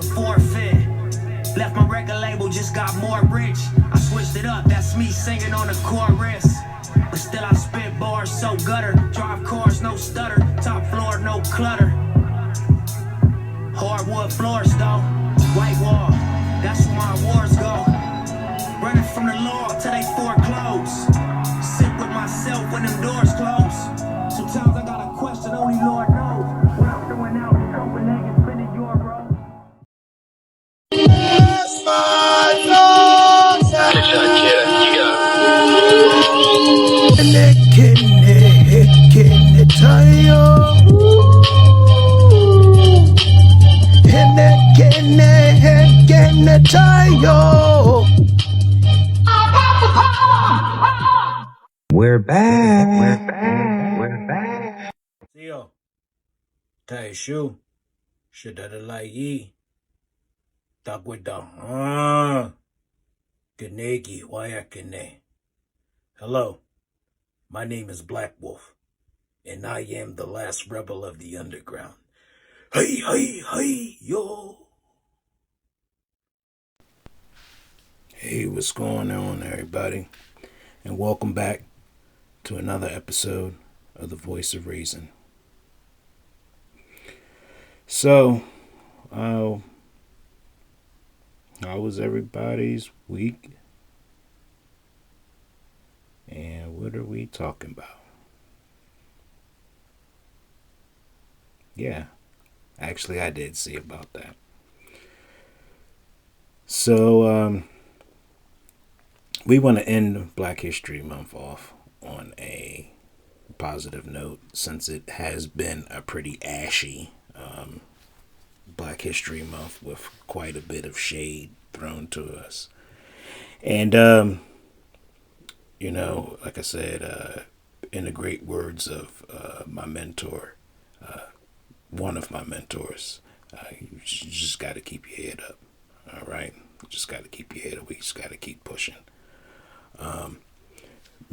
Forfeit. Left my record label, just got more rich. I switched it up, that's me singing on the chorus. But still I spit bars so gutter. Drive cars, no stutter. Top floor, no clutter. Hardwood floors though. White wall, that's where my awards go. Running from the law till they foreclose. Sit with myself when them doors close. Sometimes I got a question, only Lord knows. When I'm throwing out Copenhagen, spinning your bro. We're back. Theo, Tai Shu, Shadadalayi, Takwita, Kanegi, Wayakane. Hello, my name is Black Wolf, and I am the last rebel of the underground. Hey, yo. Hey, what's going on, everybody? And welcome back to another episode of The Voice of Reason. So, how was everybody's week? And what are we talking about? Yeah, actually I did see about that. So, we want to end Black History Month off on a positive note, since it has been a pretty ashy Black History Month with quite a bit of shade thrown to us. And, like I said, in the great words of my mentor, one of my mentors, you just got to keep your head up, all right? You just got to keep your head up. We just got to keep pushing.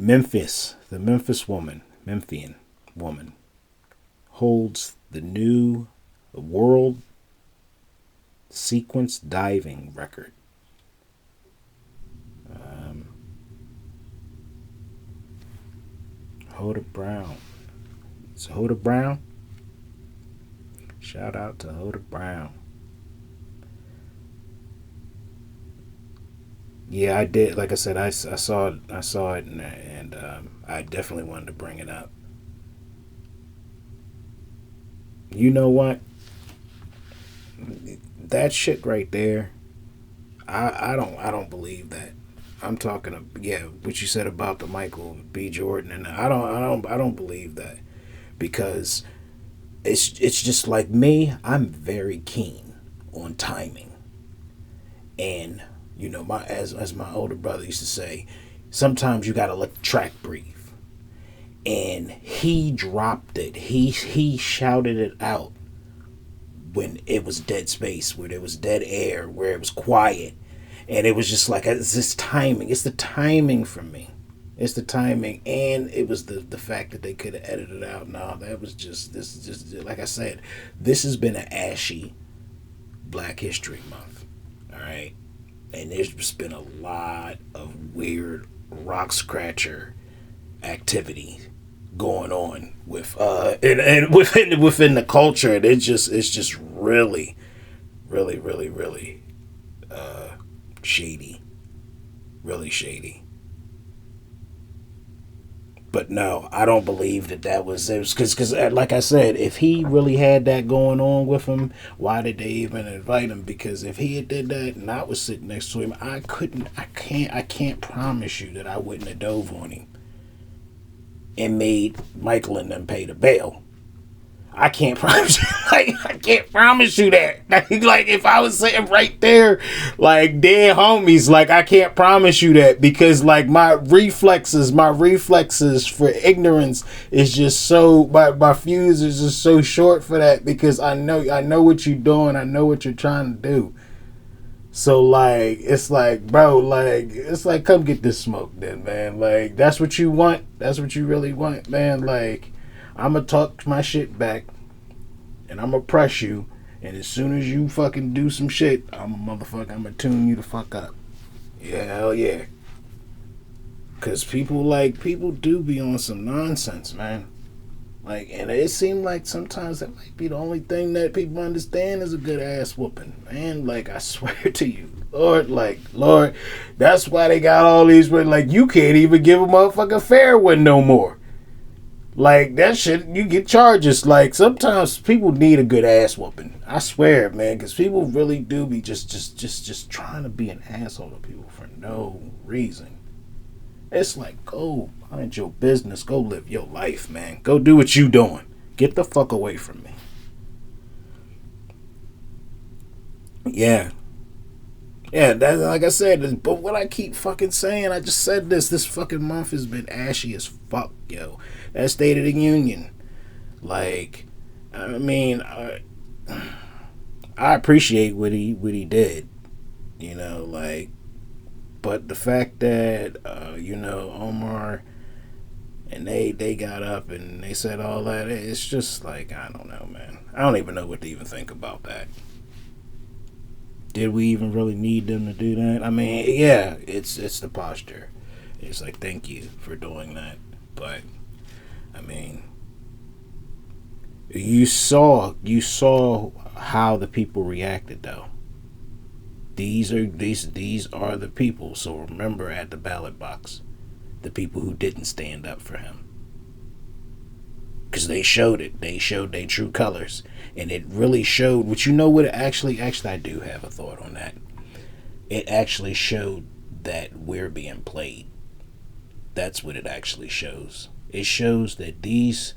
Memphis, the Memphian woman, holds the new world sequence diving record. Hoda Brown. It's Hoda Brown. Shout out to Hoda Brown. Yeah, I did. Like I said, I saw it, and I definitely wanted to bring it up. You know what? That shit right there, I don't believe that. I'm talking what you said about the Michael B. Jordan, and I don't believe that, because it's just like me. I'm very keen on timing, and as my older brother used to say, sometimes you gotta let the track breathe. And he dropped it. He shouted it out when it was dead space, where there was dead air, where it was quiet. And it was just like, it's this timing. It's the timing for me. It's the timing. And it was the fact that they could have edited it out. No, that was just like I said, this has been an ashy Black History Month. All right. And there's just been a lot of weird rock scratcher activity going on with and within the culture. And it's just really shady. Really shady. But no, I don't believe that was it. Because like I said, if he really had that going on with him, why did they even invite him? Because if he had did that and I was sitting next to him, I can't promise you that I wouldn't have dove on him and made Michael and them pay the bail. I can't promise you. I can't promise you that. Like, if I was sitting right there, like, dead homies, like, I can't promise you that, because, like, my reflexes for ignorance is just so, my fuse is just so short for that, because I know what you're doing. I know what you're trying to do. So, like, it's like, bro, like, it's like, come get this smoke then, man. Like, that's what you want. That's what you really want, man. Like, I'm going to talk my shit back, and I'm going to press you, And as soon as you fucking do some shit, I'm gonna tune you the fuck up. Yeah, hell yeah. Cause people do be on some nonsense, man. Like, and it seemed like sometimes that might be the only thing that people understand is a good ass whooping, man. Like, I swear to you, Lord, that's why they got all these. Like, you can't even give a motherfucker fair one no more. Like, that shit, you get charges. Like, sometimes people need a good ass whooping. I swear, man, because people really do be just trying to be an asshole to people for no reason. It's like, go mind your business. Go live your life, man. Go do what you doing. Get the fuck away from me. Yeah. Yeah, that's like I said, but what I keep fucking saying, I just said this fucking month has been ashy as fuck, yo. That State of the Union. Like, I mean, I appreciate what he did. You know, like, but the fact that Omar and they got up and they said all that, it's just like, I don't know, man. I don't even know what to even think about that. Did we even really need them to do that? I mean, yeah, it's the posture. It's like, thank you for doing that, but I mean, you saw how the people reacted though. These are the people. So remember, at the ballot box, the people who didn't stand up for him, because they showed it. They showed their true colors, and it really showed. What you know? What it actually, I do have a thought on that. It actually showed that we're being played. That's what it actually shows. It shows that these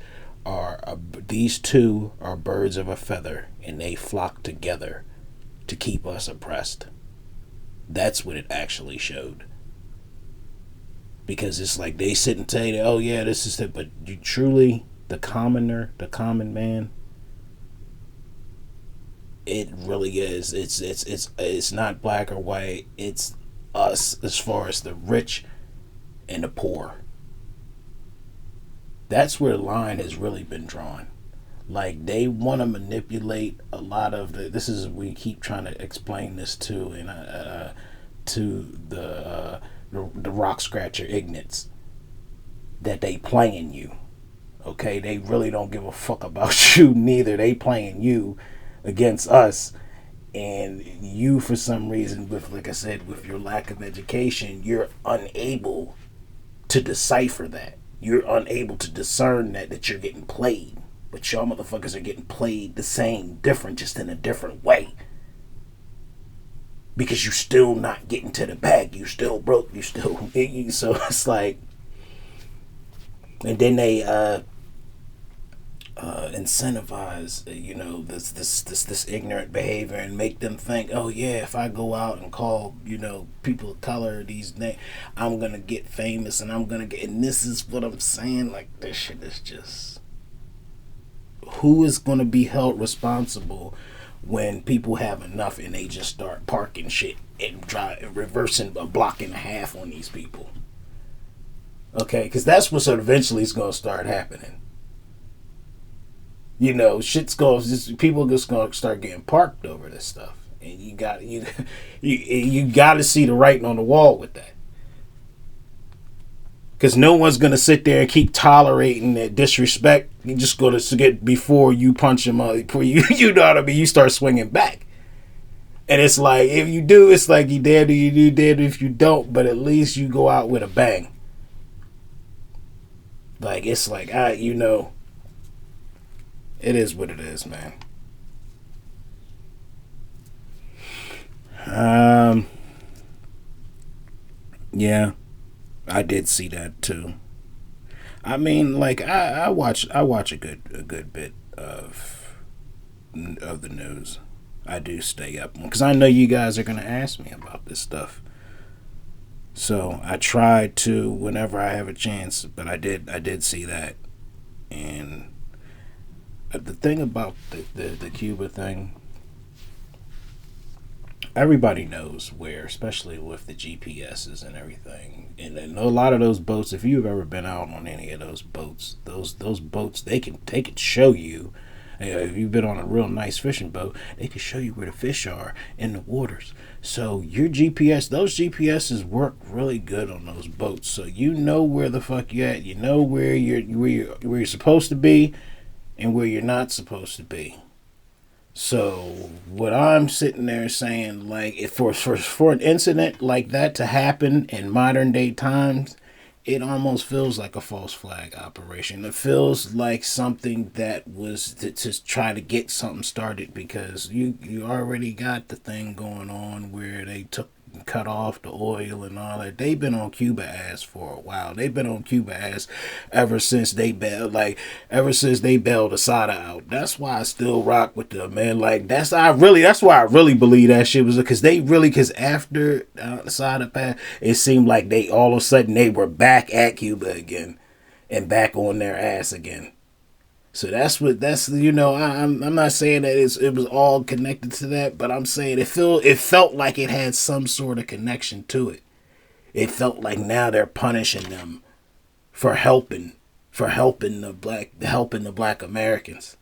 two are birds of a feather, and they flock together to keep us oppressed. That's what it actually showed. Because it's like they sit and tell you, oh yeah, this is it, but you truly, the common man, it really is. It's not black or white. It's us, as far as the rich and the poor. That's where the line has really been drawn. Like, they want to manipulate a lot of we keep trying to explain this to the rock scratcher ignorance, that they playing you. Okay, they really don't give a fuck about you neither. They playing you against us, and you, for some reason, with, like I said, with your lack of education, you're unable to decipher that. You're unable to discern that you're getting played. But y'all motherfuckers are getting played the same, different, just in a different way. Because you still not getting to the bag. You still broke. You still... So it's like... And then they incentivize, this ignorant behavior, and make them think, oh yeah, if I go out and call, people of color these names, I'm going to get famous, and I'm going to get... And this is what I'm saying. Like, this shit is just... Who is going to be held responsible when people have enough and they just start parking shit and reversing a block and a half on these people? Okay, because that's what eventually is going to start happening. People just going to start getting parked over this stuff, and you got to see the writing on the wall with that. Because no one's going to sit there and keep tolerating that disrespect. You're just going to get, before you punch him up, before you know what I mean, you start swinging back. And it's like, if you do, it's like, you dead if you don't, but at least you go out with a bang. Like, it's like, it is what it is, man. Yeah. I did see that too. I mean, like, I watch a good bit of the news. I do stay up because I know you guys are gonna ask me about this stuff. So I try to whenever I have a chance, but I did see that. And the thing about the Cuba thing, everybody knows where, especially with the GPSs and everything. And a lot of those boats, if you've ever been out on any of those boats, those boats, they can show you If you've been on a real nice fishing boat, they can show you where the fish are in the waters. So your GPS, those GPSs work really good on those boats. So you know where the fuck you at. You know where you're supposed to be, and where you're not supposed to be. So what I'm sitting there saying, like, if for an incident like that to happen in modern day times, it almost feels like a false flag operation. It feels like something that was to try to get something started, because you already got the thing going on where they cut off the oil and all that. They've been on Cuba ass for a while. They've been on Cuba ass ever since they bailed Assad out. That's why I still rock with them, man. Like that's why I really believe that shit was because after Assad passed, it seemed like they all of a sudden they were back at Cuba again and back on their ass again. So I'm not saying that it was all connected to that, but I'm saying it felt like it had some sort of connection to it. It felt like now they're punishing them for helping the black Americans.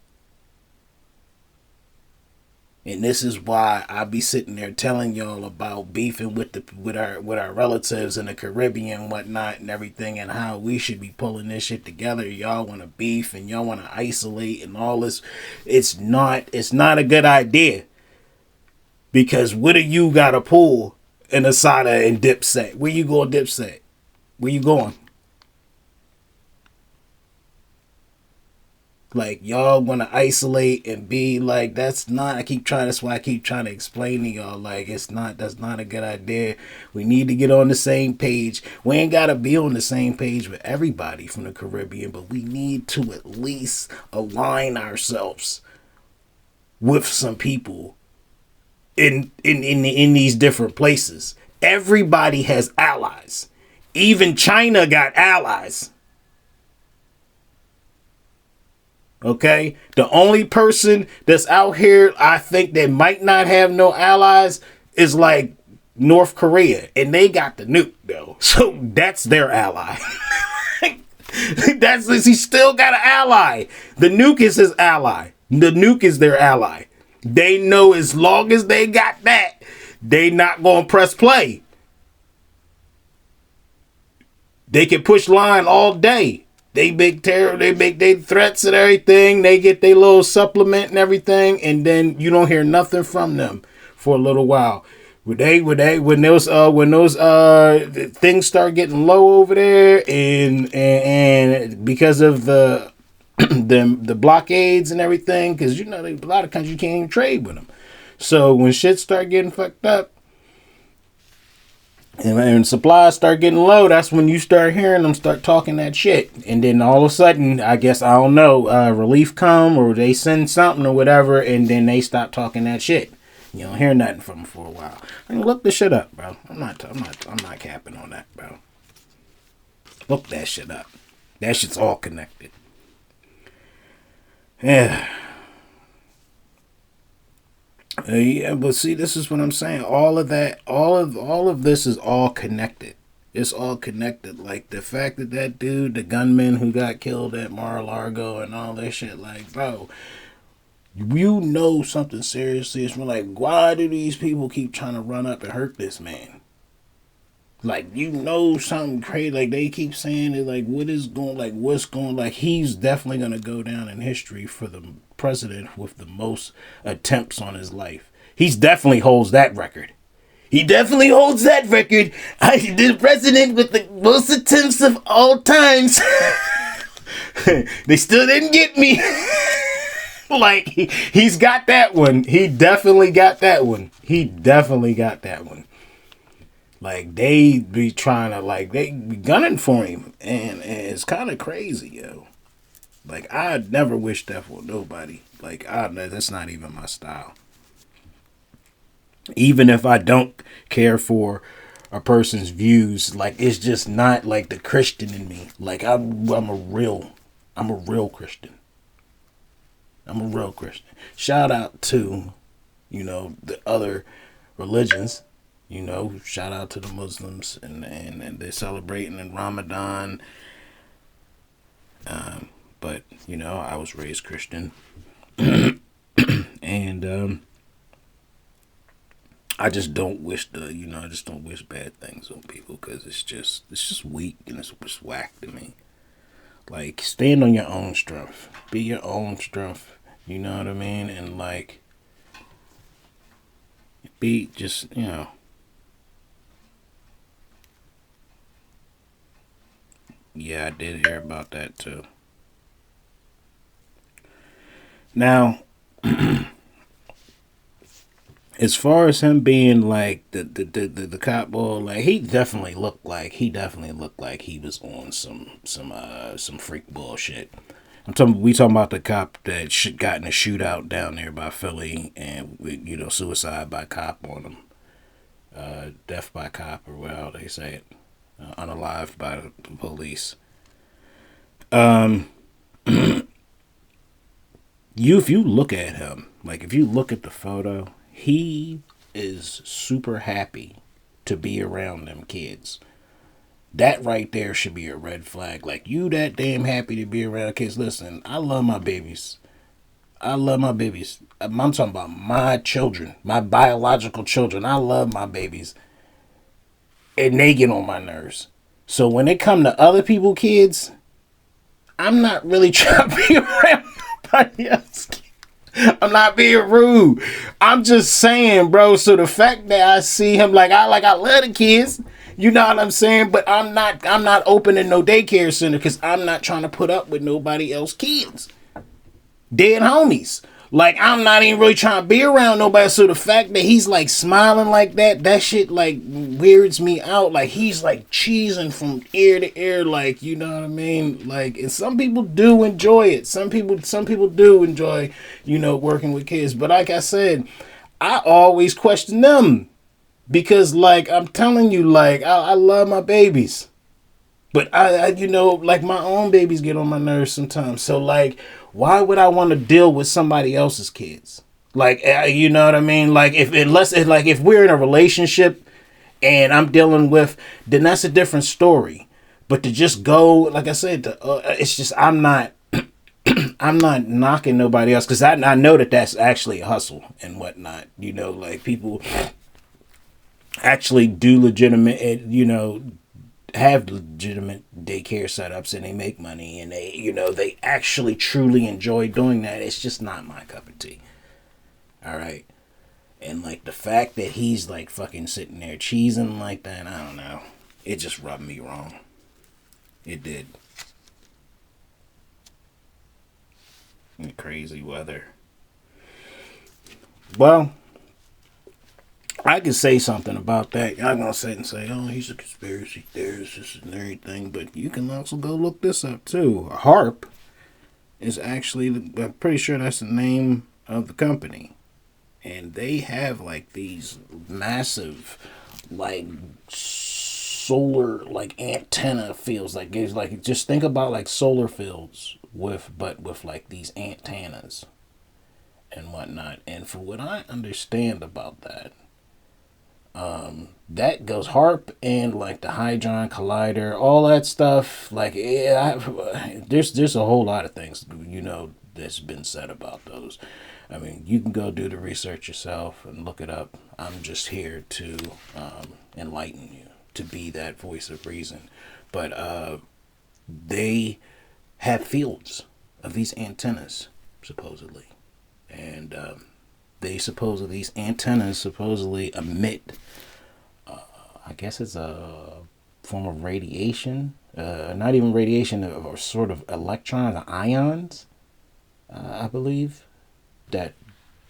And this is why I be sitting there telling y'all about beefing with our relatives in the Caribbean and whatnot and everything, and how we should be pulling this shit together. Y'all want to beef and y'all want to isolate and all this. It's not a good idea, because what do you got to pull in Asada and Dipset? Where you going, Dipset? Where you going? Like, y'all want to isolate and be like, that's why I keep trying to explain to y'all, like, that's not a good idea. We need to get on the same page. We ain't got to be on the same page with everybody from the Caribbean, but we need to at least align ourselves with some people in these different places. Everybody has allies. Even China got allies. Okay, the only person that's out here I think that might not have no allies is like North Korea, and they got the nuke though, so that's their ally. He still got an ally. The nuke is his ally. The nuke is their ally. They know as long as they got that, they not gonna press play. They can push line all day. They make terror. They make their threats and everything. They get their little supplement and everything, and then you don't hear nothing from them for a little while. When those things start getting low over there, and because of the the blockades and everything, because a lot of countries you can't even trade with them. So when shit start getting fucked up, and supplies start getting low, that's when you start hearing them start talking that shit. And then all of a sudden, I guess, I don't know, relief come or they send something or whatever, and then they stop talking that shit. You don't hear nothing from them for a while. I mean, look this shit up, bro. I'm not capping on that, bro. Look that shit up. That shit's all connected. Yeah. Yeah, but see, this is what I'm saying. All of this is all connected. It's all connected. Like the fact that dude, the gunman who got killed at Mar-a-Lago and all that shit, like, bro, you know something seriously is like, why do these people keep trying to run up and hurt this man? Like, something crazy. Like, they keep saying it, like, like, he's definitely going to go down in history for the president with the most attempts on his life. He definitely holds that record. The president with the most attempts of all times. They still didn't get me. Like, he's got that one. He definitely got that one. Like, they be trying to, like, they be gunning for him. And it's kind of crazy, yo. Like, I'd never wish that for nobody. Like, that's not even my style. Even if I don't care for a person's views, like, it's just not, like, the Christian in me. Like, I'm a real Christian. I'm a real Christian. Shout out to, the other religions. Shout out to the Muslims and they're celebrating in Ramadan. But, I was raised Christian. And I just don't wish I just don't wish bad things on people because it's just weak and it's just whack to me. Like, stand on your own strength, be your own strength. You know what I mean? And like, be just Yeah, I did hear about that too. Now, as far as him being like the cop boy, like he definitely looked like he was on some freak bullshit. We talking about the cop that got in a shootout down there by Philly and suicide by cop on him, death by cop or how they say it, unalived by the police. Um, if you look at him, like if you look at the photo, he is super happy to be around them kids. That right there should be a red flag. Like, you that damn happy to be around kids. Listen, I love my babies. I love my babies. I'm talking about my children, my biological children. I love my babies. And they get on my nerves. So when it come to other people kids, I'm not really trying to be around nobody else. I'm not being rude. I'm just saying, bro. So the fact that I see him, I love the kids. You know what I'm saying? But I'm not opening no daycare center because I'm not trying to put up with nobody else kids. Dead homies. Like, I'm not even really trying to be around nobody. So the fact that he's like smiling like that shit like weirds me out. Like, he's like cheesing from ear to ear. Like, you know what I mean? Like, and some people do enjoy it. Some people do enjoy, working with kids. But like I said, I always question them because, like, I'm telling you, like, I love my babies. But like, my own babies get on my nerves sometimes. So like, why would I want to deal with somebody else's kids? Like, you know what I mean? Like, if we're in a relationship and I'm dealing with, then that's a different story. But to just go, like I said, it's just I'm not knocking nobody else because I know that that's actually a hustle and whatnot. Like, people actually do legitimate, have legitimate daycare setups and they make money and they actually truly enjoy doing that. It's just not my cup of tea. All right. And like, the fact that he's like fucking sitting there cheesing like that, I don't know. It just rubbed me wrong. It did. And crazy weather. Well, I could say something about that. Y'all gonna sit and say, "Oh, he's a conspiracy theorist and everything," but you can also go look this up too. HAARP is actually, I'm pretty sure that's the name of the company, and they have like these massive, like, solar, like, antenna fields. Like, it's like, just think about like solar fields with like these antennas and whatnot. And for what I understand about that. That goes HAARP and like the Hadron Collider, all that stuff. Like, there's a whole lot of things that's been said about those. I mean, you can go do the research yourself and look it up. I'm just here to enlighten you, to be that voice of reason. But they have fields of these antennas supposedly, and these antennas supposedly emit, I guess it's a form of radiation, not even radiation, or sort of electrons or ions, I believe, that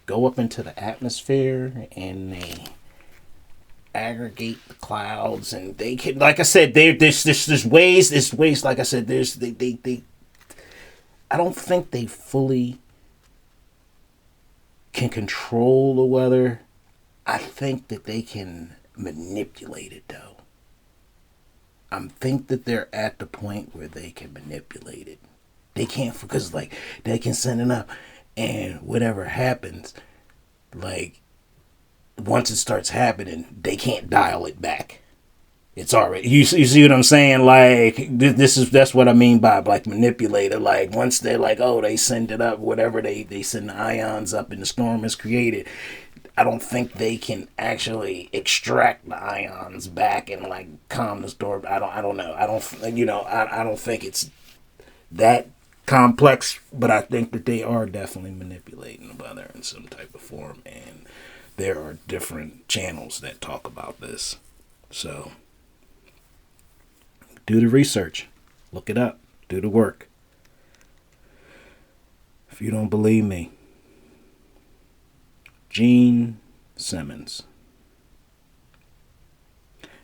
go up into the atmosphere and they aggregate the clouds, and they can, like I said, there's ways, like I said, they I don't think they fully can control the weather. I think that they can manipulate it, though. I think that they're at the point where they can manipulate it. They can't, because like, they can send it up and whatever happens, like, once it starts happening, they can't dial it back. It's already you see what I'm saying? Like that's what I mean by like manipulator. Like once they're like, oh, they send it up, whatever they send the ions up and the storm is created. I don't think they can actually extract the ions back and like calm the storm. I don't know. I don't think it's that complex, but I think that they are definitely manipulating the weather in some type of form, and there are different channels that talk about this. So do the research, look it up, do the work. If you don't believe me, Gene Simmons.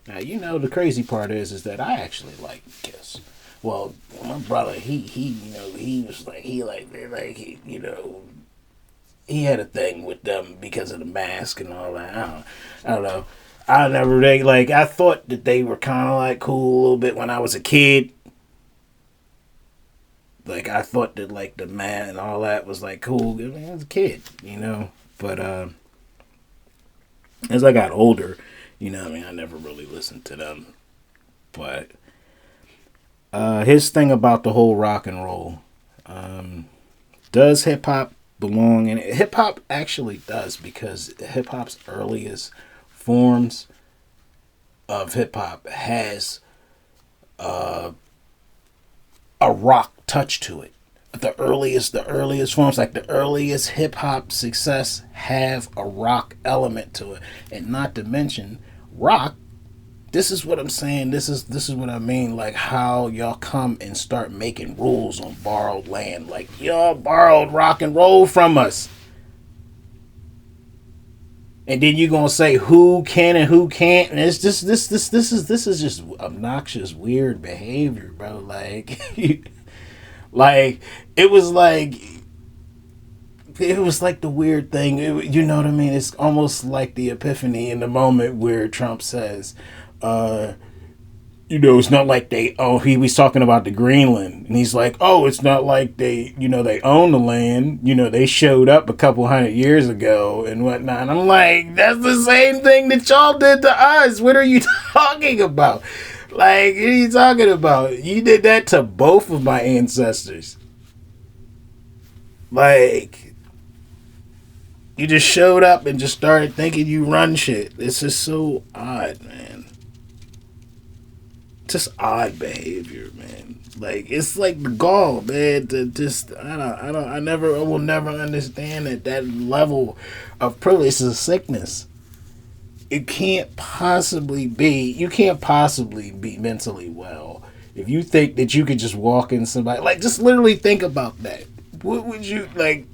Now, you know, the crazy part is that I actually like Kiss. Well, my brother, he was like, he had a thing with them because of the mask and all that. I don't know. I thought that they were kind of like cool a little bit when I was a kid. Like, I thought that, like, the man and all that was, like, cool. I mean, I was a kid, you know. But, as I got older, you know, I mean, I never really listened to them. But, his thing about the whole rock and roll, does hip-hop belong in it? Hip-hop actually does, because hip-hop's earliest forms of hip-hop has a rock touch to it. The earliest forms, like the earliest hip-hop success, have a rock element to it. And not to mention, rock, this is what I'm saying, this is what I mean, like how y'all come and start making rules on borrowed land. Like, y'all borrowed rock and roll from us. And then you're gonna say who can and who can't, and it's just this is just obnoxious, weird behavior, bro. Like, like it was like the weird thing. You know what I mean? It's almost like the epiphany in the moment where Trump says, you know, it's not like they, he was talking about the Greenland, and he's like, oh, it's not like they, you know, they own the land, you know, they showed up a couple 100 years ago and whatnot. And I'm like, that's the same thing that y'all did to us. What are you talking about? Like, what are you talking about? You did that to both of my ancestors. Like, you just showed up and just started thinking you run shit. It's just so odd, man. Just odd behavior, man. Like, it's like the gall, man. To just, I will never understand that level of privilege is a sickness. You can't possibly be mentally well if you think that you could just walk in somebody. Like, just literally think about that. What would you, like,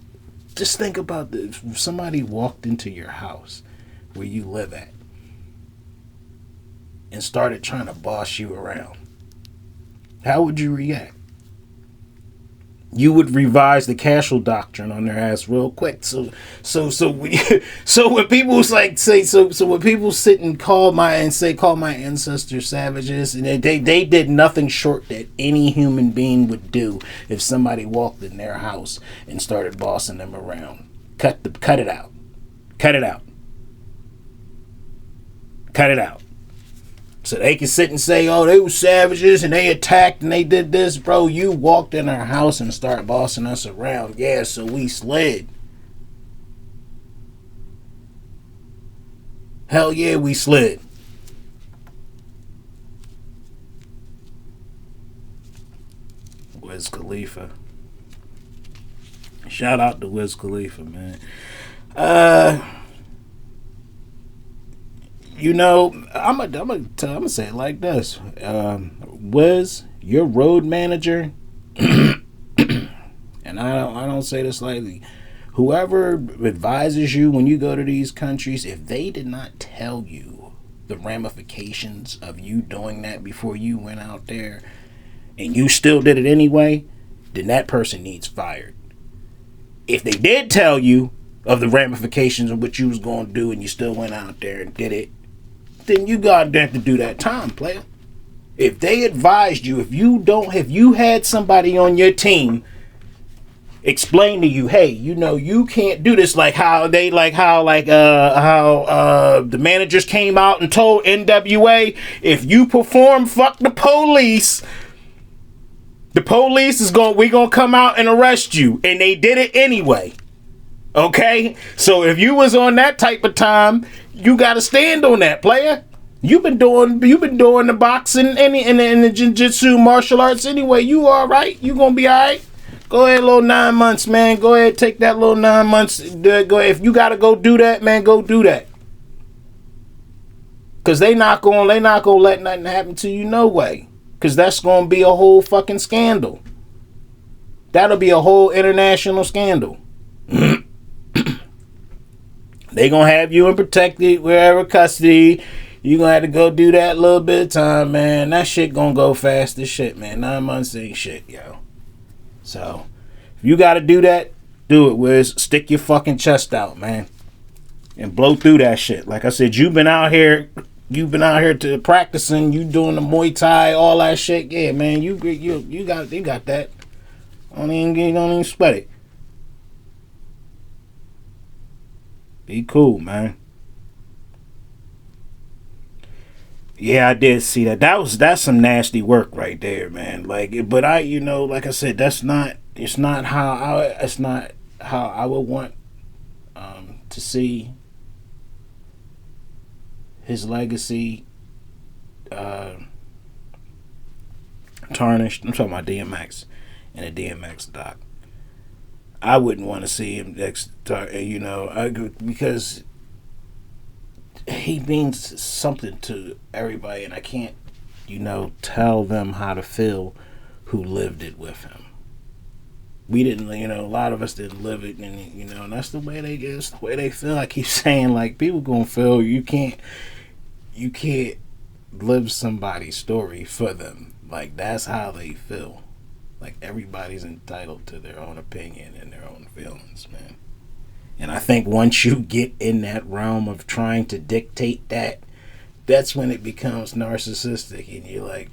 just think about this. If somebody walked into your house where you live at and started trying to boss you around, how would you react? You would revise the Cashel doctrine on their ass real quick. So when people when people sit and call my ancestors savages, and they did nothing short that any human being would do if somebody walked in their house and started bossing them around. Cut it out. So they can sit and say, oh, they were savages and they attacked and they did this. Bro, you walked in our house and started bossing us around. Yeah, so we slid. Hell yeah, we slid. Wiz Khalifa. Shout out to Wiz Khalifa, man. You know, I'm gonna say it like this. Wiz, your road manager, and I don't say this lightly, whoever advises you when you go to these countries, if they did not tell you the ramifications of you doing that before you went out there, and you still did it anyway, then that person needs fired. If they did tell you of the ramifications of what you was going to do and you still went out there and did it, then you got to do that time, player. If they advised you, if you had somebody on your team explain to you, hey, you know, you can't do this, like how the managers came out and told NWA, if you perform fuck the police is we gonna come out and arrest you, and they did it anyway. Okay, so if you was on that type of time, you gotta stand on that, player. You've been doing the boxing and the jiu-jitsu martial arts anyway. You all right? You gonna be all right? Go ahead, little 9 months, man. Go ahead, take that little 9 months. Go ahead. If you gotta go do that, man, go do that. Cause they not gonna let nothing happen to you, no way. Cause that's gonna be a whole fucking scandal. That'll be a whole international scandal. They gonna have you in protected wherever custody. You gonna have to go do that little bit of time, man. That shit gonna go fast as shit, man. 9 months ain't shit, yo. So, if you gotta do that, do it, Wiz. Stick your fucking chest out, man. And blow through that shit. Like I said, you've been out here to practicing, you doing the Muay Thai, all that shit. Yeah, man, you got that. Don't even sweat it. Be cool, man. Yeah, I did see that. That's some nasty work right there, man. Like, but like I said, it's not how I would want to see his legacy tarnished. I'm talking about DMX and the DMX doc. I wouldn't want to see him because he means something to everybody, and I can't, tell them how to feel who lived it with him. We didn't, a lot of us didn't live it, and that's the way they feel. I keep saying, like, people gonna feel you can't live somebody's story for them. Like, that's how they feel. Like, everybody's entitled to their own opinion and their own feelings, man. And I think once you get in that realm of trying to dictate that, that's when it becomes narcissistic, and you're like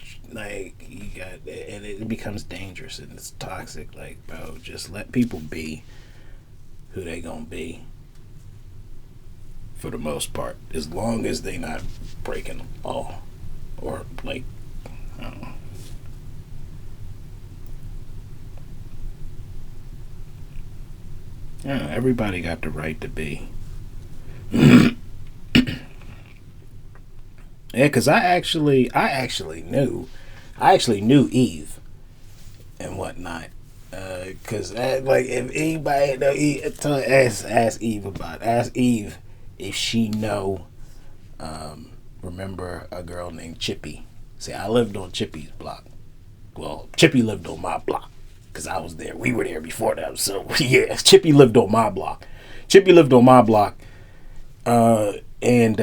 you got, and it becomes dangerous and it's toxic. Like, bro, just let people be who they gonna be. For the most part, as long as they not breaking the law or like, I don't know. Yeah, everybody got the right to be. Yeah, because I actually knew Eve and whatnot. Because like, if anybody know, ask Eve if she know. Remember a girl named Chippy? See, I lived on Chippy's block. Well, Chippy lived on my block. Because I was there. We were there before them. So, yeah, Chippy lived on my block. And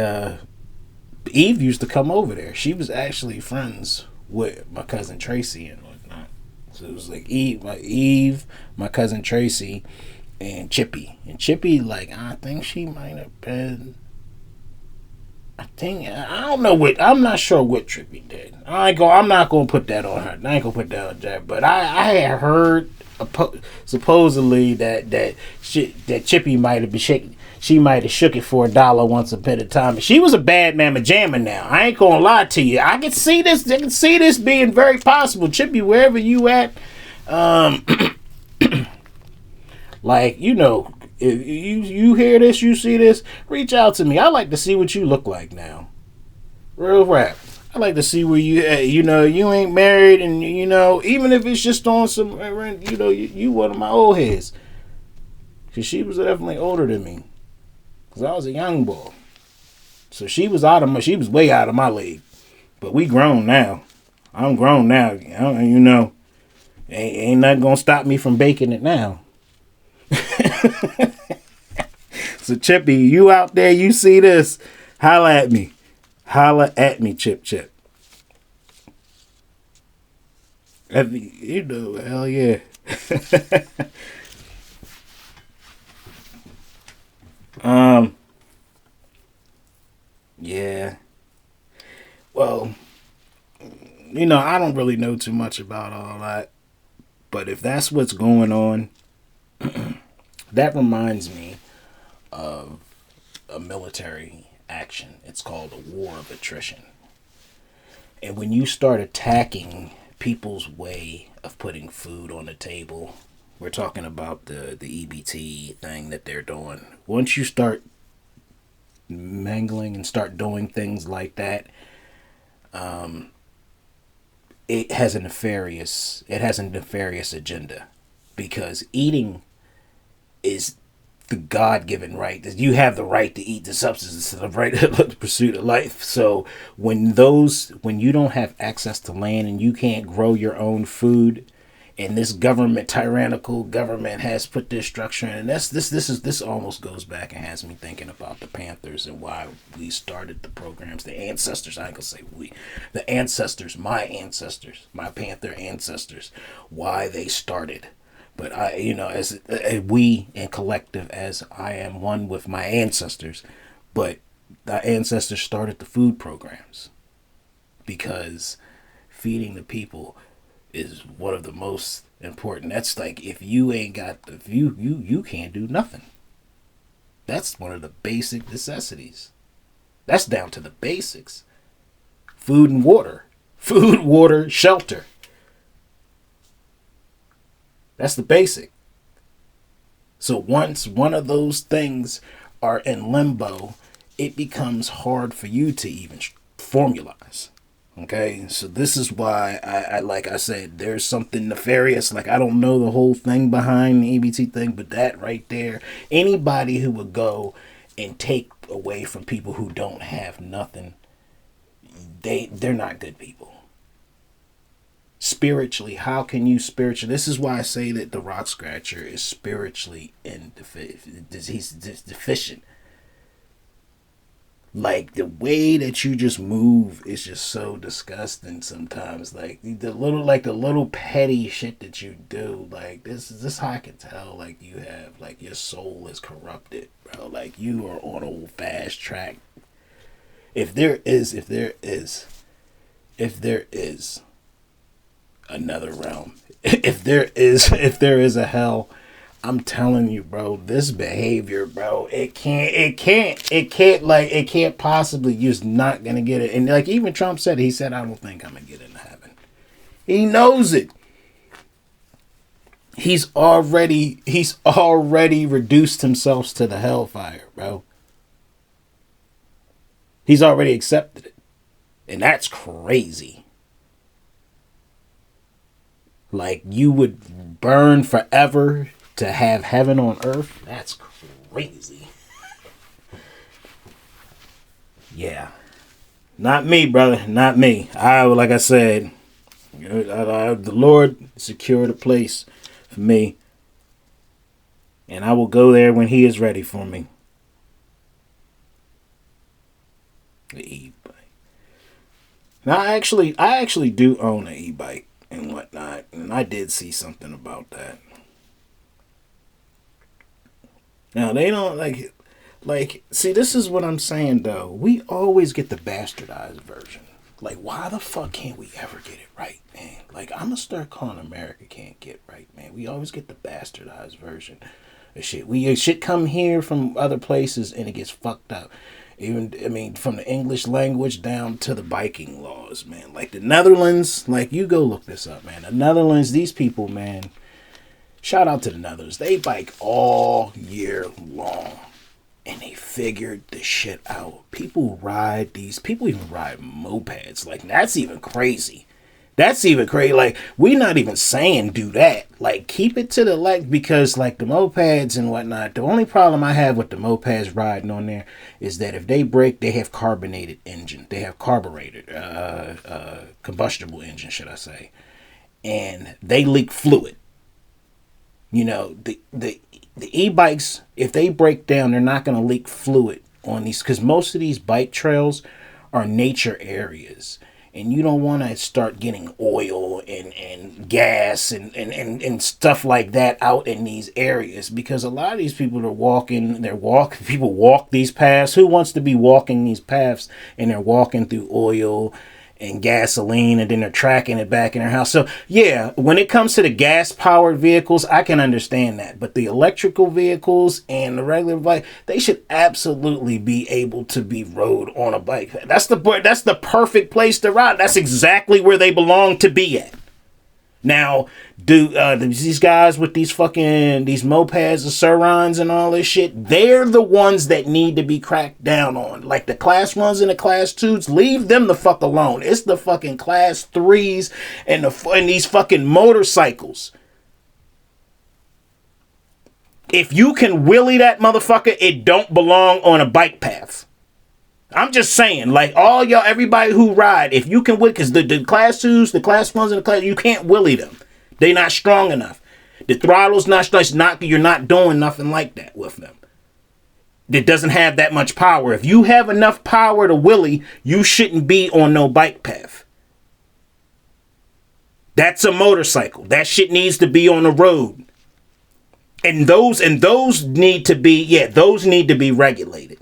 Eve used to come over there. She was actually friends with my cousin Tracy and whatnot. So it was like Eve, my cousin Tracy, and Chippy. And Chippy, like, I think she might have been... I'm not sure what Chippy did. I'm not gonna put that on her. I ain't gonna put that on Jack. But I had heard supposedly that Chippy might have been shaking. She might have shook it for $1 once upon a time. She was a bad mamma jamma. Now I ain't gonna lie to you. I can see this being very possible. Chippy, wherever you at, like, if you hear this, you see this, reach out to me. I like to see what you look like now. Real rap. I like to see where you at. You ain't married, and even if it's just on some, you one of my old heads. Cause she was definitely older than me. Cause I was a young boy. So she was way out of my league. But we grown now. I'm grown now. Ain't nothing gonna stop me from baking it now. So Chippy, you out there, you see this, holla at me, Chip. Hell yeah. Yeah. Well, I don't really know too much about all that, but if that's what's going on, That reminds me of a military action. It's called a war of attrition. And when you start attacking people's way of putting food on the table, we're talking about the EBT thing that they're doing. Once you start mangling and start doing things like that, it has a nefarious agenda, because eating is the God-given right. You have the right to eat the substance, the right to the pursuit of life. So when you don't have access to land and you can't grow your own food, and this tyrannical government has put this structure in, and this almost goes back and has me thinking about the Panthers and why we started the programs. The ancestors, I ain't gonna say we, the ancestors, my Panther ancestors, why they started. But as we in collective, as I am one with my ancestors, but the ancestors started the food programs because feeding the people is one of the most important. That's like, if you ain't got you can't do nothing. That's one of the basic necessities. That's down to the basics. Food and water. Food, water, shelter. That's the basic. So once one of those things are in limbo, it becomes hard for you to even formalize. Okay, so this is why I like I said, there's something nefarious. Like, I don't know the whole thing behind the EBT thing, but that right there, anybody who would go and take away from people who don't have nothing, they're not good people. Spiritually, how can you spiritually? This is why I say that the rock scratcher is spiritually he's deficient. Like, the way that you just move is just so disgusting sometimes. Like the little petty shit that you do. Like, this is how I can tell. Like, you have, like, your soul is corrupted, bro. Like, you are on a fast track. If there is another realm, if there is a hell, I'm telling you, bro, this behavior, bro, it can't possibly, you're just not gonna get it. And like even Trump said, he said, I don't think I'm gonna get into heaven. He knows it. He's already reduced himself to the hellfire, bro. He's already accepted it. And that's crazy. Like, you would burn forever to have heaven on earth? That's crazy. Yeah. Not me, brother. Not me. Like I said, the Lord secured a place for me. And I will go there when he is ready for me. The e-bike. Now, I actually do own an e-bike and whatnot. And I did see something about that. Now, they don't see, this is what I'm saying, though. We always get the bastardized version. Like, why the fuck can't we ever get it right, man? Like, I'm gonna start calling America can't get right, man. We always get the bastardized version of shit. Shit come here from other places and it gets fucked up. From the English language down to the biking laws, man. Like, the Netherlands, like, you go look this up, man. The Netherlands, these people, man. Shout out to the Netherlands. They bike all year long. And they figured the shit out. People even ride mopeds. Like, that's even crazy. Like, we're not even saying do that. Like, keep it to the left, because, like, the mopeds and whatnot, the only problem I have with the mopeds riding on there is that if they break, they have carbonated engine. They have carbureted, combustible engine, should I say. And they leak fluid. You know, the e-bikes, if they break down, they're not going to leak fluid on these, because most of these bike trails are nature areas. And you don't want to start getting oil and gas and stuff like that out in these areas, because a lot of these people people walk these paths. Who wants to be walking these paths and they're walking through oil and gasoline, and then they're tracking it back in their house. So yeah, when it comes to the gas powered vehicles, I can understand that, but the electrical vehicles and the regular bike, they should absolutely be able to be rode on a bike. That's the perfect place to ride. That's exactly where they belong to be at. Now, do these guys with these mopeds, the Surons and all this shit, they're the ones that need to be cracked down on. Like the class 1s and the class 2s, leave them the fuck alone. It's the fucking class 3s and these fucking motorcycles. If you can wheelie that motherfucker, it don't belong on a bike path. I'm just saying, like, all y'all, everybody who ride, if you can, because the class 2s, the class 1s, and the class, you can't wheelie them. They're not strong enough. The throttle's not strong. You're not doing nothing like that with them. It doesn't have that much power. If you have enough power to wheelie, you shouldn't be on no bike path. That's a motorcycle. That shit needs to be on the road. And those need to be regulated.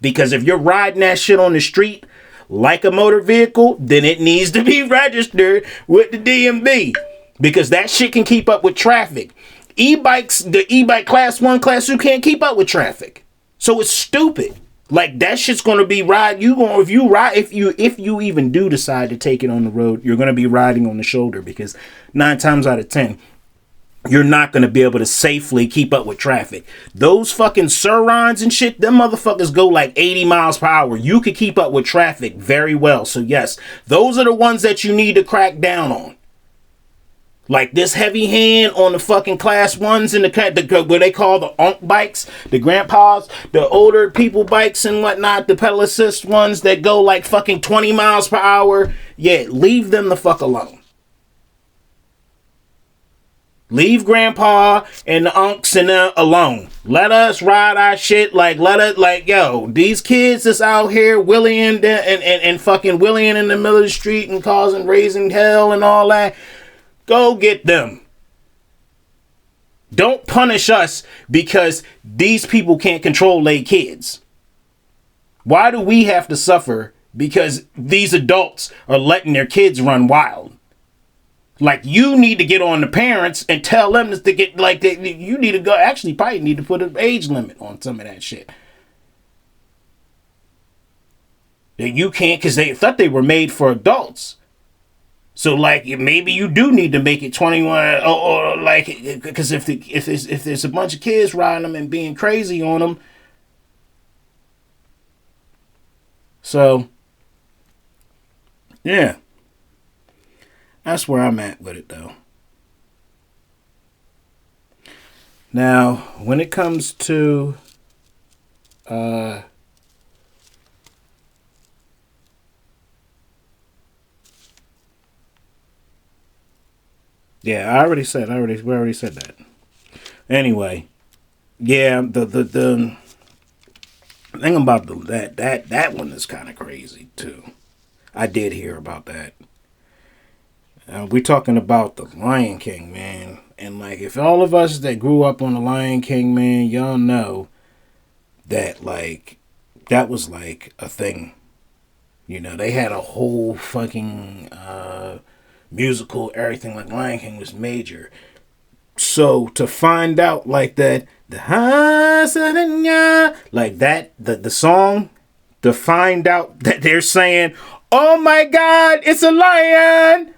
Because if you're riding that shit on the street like a motor vehicle, then it needs to be registered with the DMV. Because that shit can keep up with traffic. The e-bike class 1, class 2 can't keep up with traffic. So it's stupid. Like that shit's gonna be if you even do decide to take it on the road, you're gonna be riding on the shoulder, because 9 times out of 10, you're not going to be able to safely keep up with traffic. Those fucking Surons and shit, them motherfuckers go like 80 miles per hour. You can keep up with traffic very well. So yes, those are the ones that you need to crack down on. Like this heavy hand on the fucking class 1s and the what they call the onk bikes, the grandpas, the older people bikes and whatnot, the pedal assist ones that go like fucking 20 miles per hour. Yeah, leave them the fuck alone. Leave grandpa and the unks and them alone. Let us ride our shit. Yo, these kids that's out here willying and fucking willying in the middle of the street and raising hell and all that. Go get them. Don't punish us because these people can't control their kids. Why do we have to suffer because these adults are letting their kids run wild? Like, you need to get on the parents and tell them to get, like, you need to go, actually, probably need to put an age limit on some of that shit. That you can't, because they thought they were made for adults. So, like, maybe you do need to make it 21, or like, because if there's a bunch of kids riding them and being crazy on them. So, yeah. That's where I'm at with it, though. Now, when it comes to yeah, we already said that. Anyway, yeah, the thing about that one is kind of crazy too. I did hear about that. We're talking about the Lion King, man. And like, if all of us that grew up on the Lion King, man, y'all know that, like, that was like a thing. You know, they had a whole fucking musical, everything. Like, Lion King was major. So to find out like that, like that, the song, to find out that they're saying, "Oh my God, it's a lion!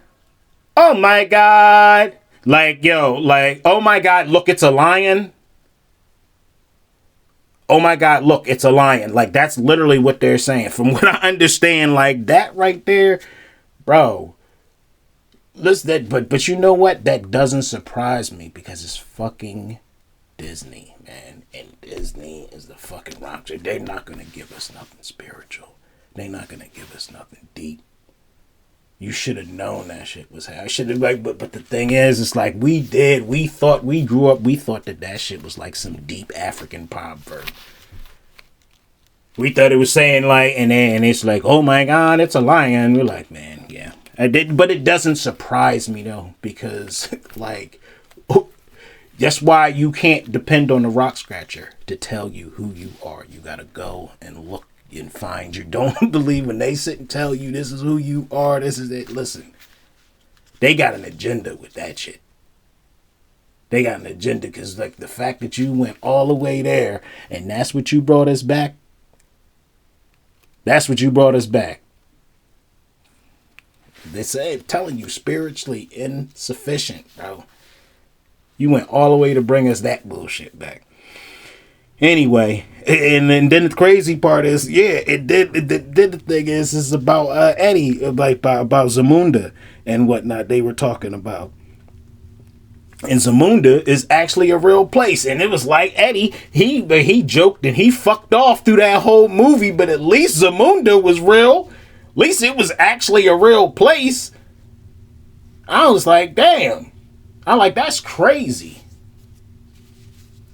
Oh my God!" Like, yo, like, oh my God, look, it's a lion. Oh my God, look, it's a lion. Like, that's literally what they're saying. From what I understand, like, that right there, bro. Listen, but you know what? That doesn't surprise me because it's fucking Disney, man. And Disney is the fucking rock. They're not going to give us nothing spiritual. They're not going to give us nothing deep. You should have known that shit was how. I should have, like, but the thing is, it's like we grew up, we thought that shit was like some deep African proverb. We thought it was saying like, and it's like, oh my God, it's a lion. We're like, man, yeah. But it doesn't surprise me though, because like, that's why you can't depend on the rock scratcher to tell you who you are. You gotta go and look and find you. Don't believe when they sit and tell you this is who you are, this is it. Listen, they got an agenda with that shit. They got an agenda because, like, the fact that you went all the way there and that's what you brought us back. That's what you brought us back. They say, telling you, spiritually insufficient, bro. You went all the way to bring us that bullshit back. Anyway, and then the crazy part is, yeah, it did the thing is about Eddie, like about Zamunda and whatnot they were talking about. And Zamunda is actually a real place. And it was like Eddie, he joked and he fucked off through that whole movie, but at least Zamunda was real. At least it was actually a real place. I was like, damn. I'm like, that's crazy.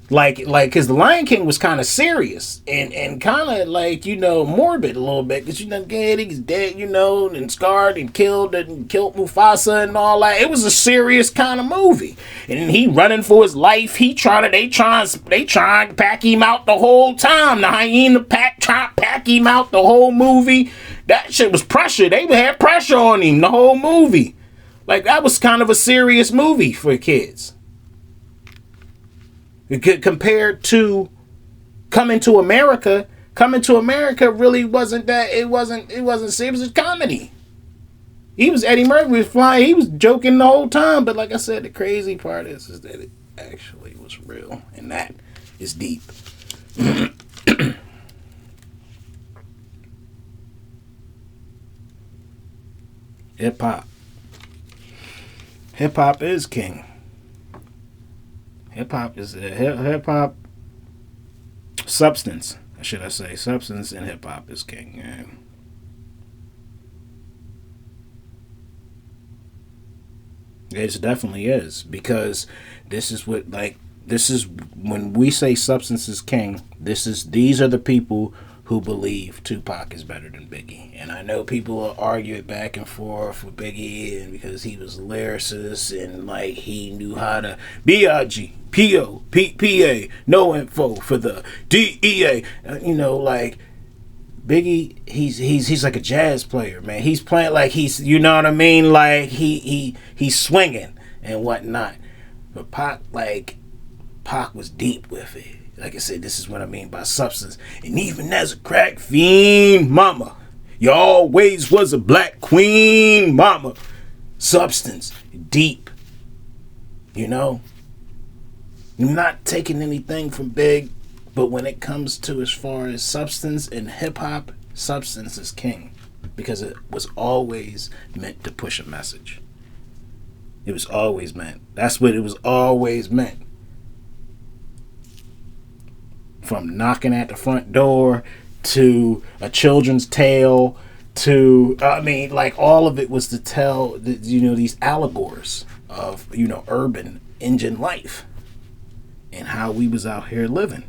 Like, cause the Lion King was kind of serious and kind of like, you know, morbid a little bit. Cause, you know, he's dead, you know, and scarred and killed Mufasa and all that. It was a serious kind of movie. And he running for his life. They trying to pack him out the whole time. The hyena trying to pack him out the whole movie. That shit was pressure. They had pressure on him the whole movie. Like, that was kind of a serious movie for kids. Compared to Coming to America really wasn't that. It wasn't serious. It was a comedy. Eddie Murphy was flying. He was joking the whole time. But like I said, the crazy part is that it actually was real, and that is deep. Hip hop. Hip hop is king. Hip hop is hip hop substance. Should I say substance and hip hop is king? Yeah. It definitely is, because this is when we say substance is king. These are the people who believe Tupac is better than Biggie. And I know people will argue it back and forth with Biggie, and because he was a lyricist and like he knew how to B-I-G, P-O, P-P-A, no info for the D-E-A. You know, like Biggie, he's like a jazz player, man. He's playing like he's, you know what I mean? Like he's swinging and whatnot. But Pac was deep with it. Like I said, this is what I mean by substance. And even as a crack fiend, mama, you always was a black queen, mama. Substance, deep. You know? I'm not taking anything from Big, but when it comes to as far as substance and hip-hop, substance is king. Because it was always meant to push a message. It was always meant. That's what it was always meant. From knocking at the front door to A Children's Tale to, I mean, like all of it was to tell, you know, these allegories of, you know, urban engine life and how we was out here living.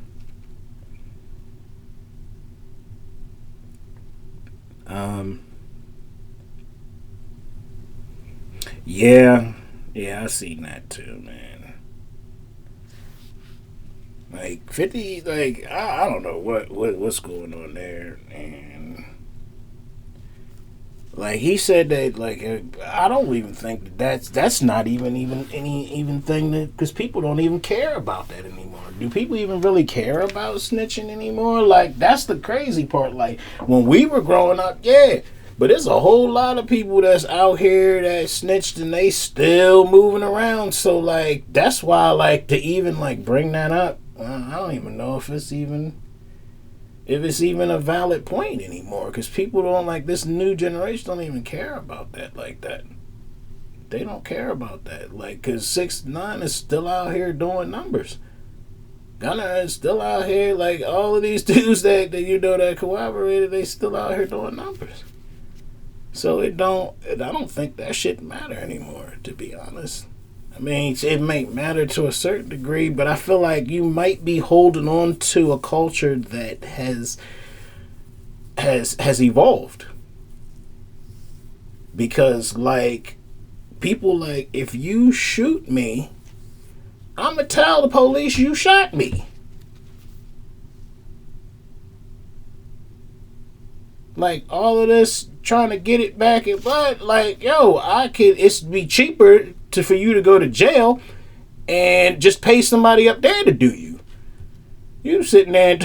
Yeah, I seen that too, man. Like 50, like I don't know what's going on there, and like he said that, like I don't even think that's not even any thing that, because people don't even care about that anymore. Do people even really care about snitching anymore? Like that's the crazy part. Like when we were growing up, yeah. But there's a whole lot of people that's out here that snitched and they still moving around. So like that's why, like, to even like bring that up, I don't even know if it's even a valid point anymore, because people don't, like, this new generation don't even care about that like that. They don't care about that, like, because 6ix9ine is still out here doing numbers. Gunna is still out here, like all of these dudes that you know that collaborated, they still out here doing numbers. So I don't think that shit matter anymore, to be honest. I mean, it may matter to a certain degree, but I feel like you might be holding on to a culture that has evolved. Because, like, people, like, if you shoot me, I'm going to tell the police you shot me. Like, all of this trying to get it back, but like, yo, it's be cheaper for you to go to jail and just pay somebody up there to do you. You sitting there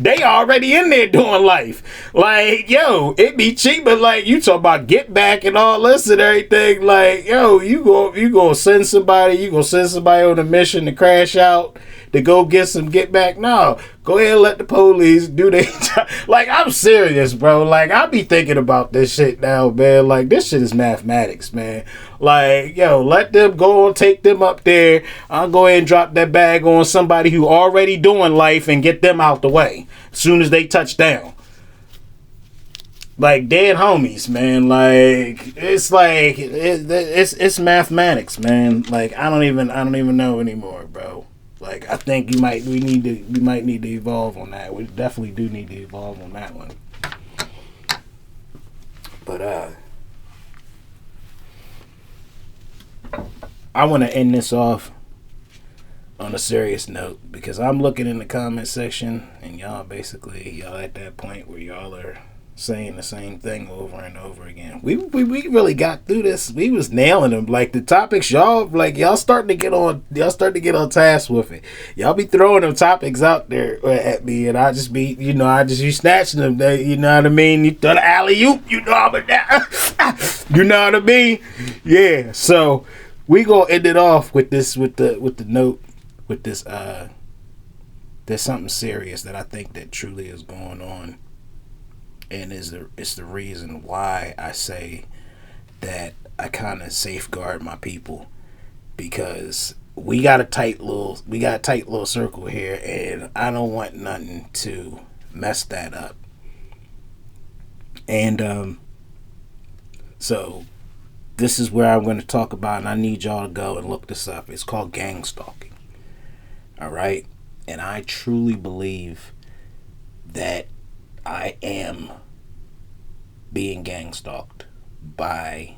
they already in there doing life. Like, yo, it be cheaper. Like, you talk about get back and all this and everything. Like, yo, you gonna send somebody on a mission to crash out to go get some get back. No, go ahead and let the police do their job. Like, I'm serious, bro. Like, I be thinking about this shit now, man. Like, this shit is mathematics, man. Like, yo, let them go and take them up there. I'll go ahead and drop that bag on somebody who already doing life and get them out the way as soon as they touch down. Like, dead homies, man. Like, it's mathematics, man. Like, I don't even know anymore, bro. Like, I think we might need to evolve on that. We definitely do need to evolve on that one. But I want to end this off on a serious note, because I'm looking in the comment section and y'all at that point where y'all are saying the same thing over and over again. We really got through this. We was nailing them. Like, the topics, y'all starting to get on task with it. Y'all be throwing them topics out there at me, and I just be snatching them. You know what I mean? You throw the alley-oop, you know I'm you know what I mean? Yeah. So we gonna end it off with this, with the note, with this. There's something serious that I think that truly is going on. And it's the reason why I say that I kind of safeguard my people, because we got a tight little circle here, and I don't want nothing to mess that up. And so this is where I'm going to talk about, and I need y'all to go and look this up. It's called gang stalking. All right, and I truly believe that I am being gang stalked by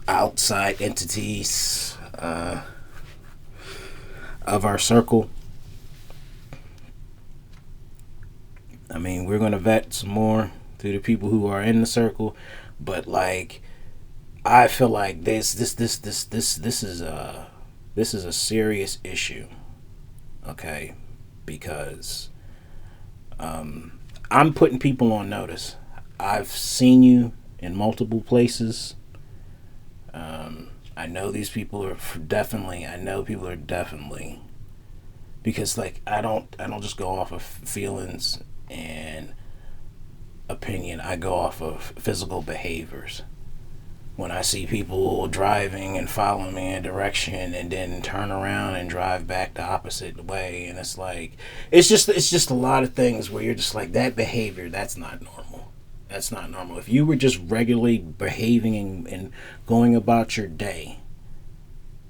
outside entities of our circle. I mean, we're gonna vet some more through the people who are in the circle, but like, I feel like this is a serious issue. Okay, because I'm putting people on notice. I've seen you in multiple places. I know these people are definitely, because like, I don't just go off of feelings and opinion. I go off of physical behaviors. When I see people driving and following me in a direction and then turn around and drive back the opposite way, and it's like, it's just a lot of things where you're just like, that behavior, that's not normal. That's not normal. If you were just regularly behaving and going about your day,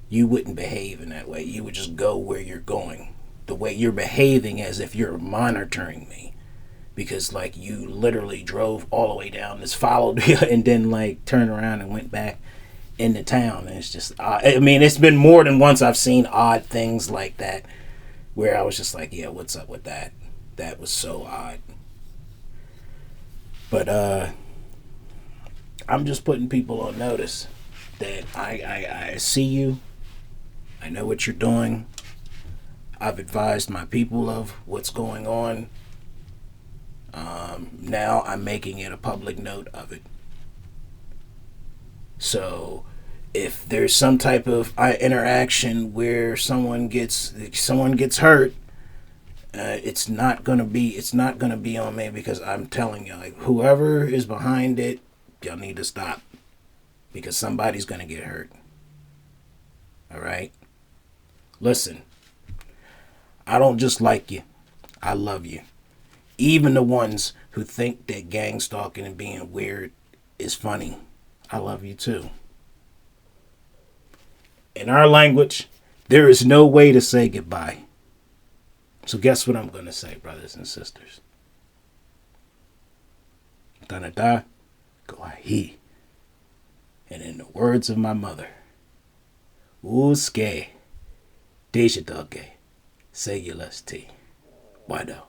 you wouldn't behave in that way. You would just go where you're going. The way you're behaving as if you're monitoring me. Because like, you literally drove all the way down this, followed me, and then like turned around and went back into town. And it's just, I mean, it's been more than once I've seen odd things like that where I was just like, yeah, what's up with that? That was so odd. But I'm just putting people on notice that I see you. I know what you're doing. I've advised my people of what's going on. Now I'm making it a public note of it. So if there's some type of interaction where someone gets hurt, it's not gonna be on me, because I'm telling you, like, whoever is behind it, y'all need to stop, because somebody's gonna get hurt. All right. Listen, I don't just like you, I love you. Even the ones who think that gang stalking and being weird is funny, I love you too. In our language, there is no way to say goodbye. So guess what I'm going to say, brothers and sisters? Tanata Koahi. And in the words of my mother, Uske Dejadoge Segulas T. Wado.